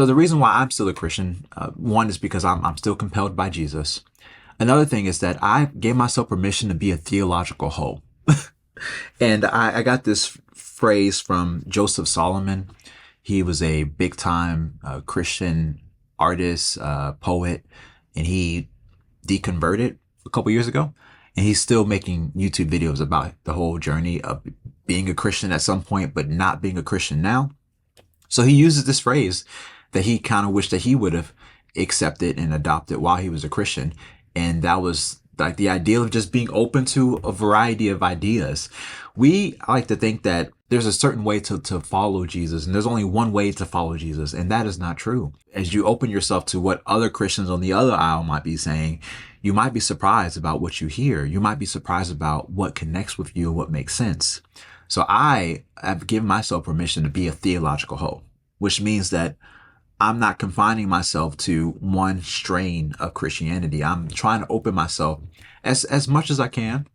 So the reason why I'm still a Christian, one is because I'm still compelled by Jesus. Another thing is that I gave myself permission to be a theological hoe. And I got this phrase from Joseph Solomon. He was a big time Christian artist, poet, and he deconverted a couple years ago. And he's still making YouTube videos about the whole journey of being a Christian at some point, but not being a Christian now. So he uses this phrase that he kind of wished that he would have accepted and adopted while he was a Christian. And that was like the idea of just being open to a variety of ideas. We like to think that there's a certain way to follow Jesus, and there's only one way to follow Jesus, and that is not true. As you open yourself to what other Christians on the other aisle might be saying, you might be surprised about what you hear. You might be surprised about what connects with you and what makes sense. So I have given myself permission to be a theological hoe, which means that I'm not confining myself to one strain of Christianity. I'm trying to open myself as much as I can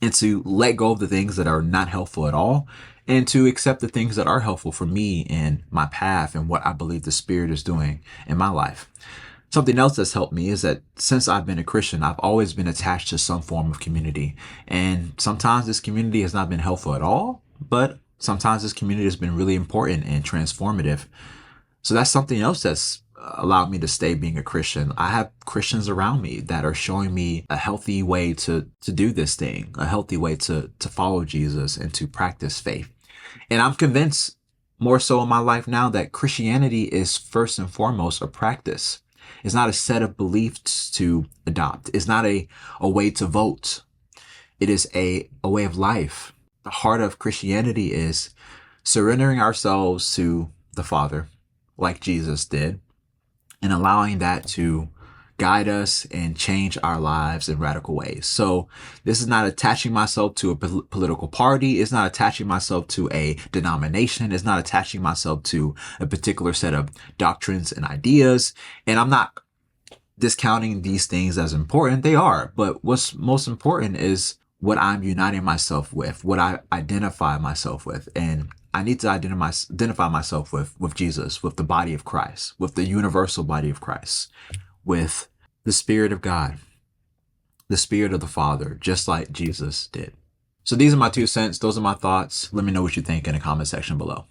and to let go of the things that are not helpful at all and to accept the things that are helpful for me and my path and what I believe the Spirit is doing in my life. Something else that's helped me is that since I've been a Christian, I've always been attached to some form of community. And sometimes this community has not been helpful at all, but sometimes this community has been really important and transformative. So that's something else that's allowed me to stay being a Christian. I have Christians around me that are showing me a healthy way to do this thing, a healthy way to follow Jesus and to practice faith. And I'm convinced more so in my life now that Christianity is first and foremost a practice. It's not a set of beliefs to adopt. It's not a way to vote. It is a way of life. The heart of Christianity is surrendering ourselves to the Father, like Jesus did, and allowing that to guide us and change our lives in radical ways. So this is not attaching myself to a political party. It's not attaching myself to a denomination. It's not attaching myself to a particular set of doctrines and ideas. And I'm not discounting these things as important. They are. But what's most important is what I'm uniting myself with, what I identify myself with. And I need to identify myself with Jesus, with the body of Christ, with the universal body of Christ, with the Spirit of God, the Spirit of the Father, just like Jesus did. So these are my 2 cents. Those are my thoughts. Let me know what you think in the comment section below.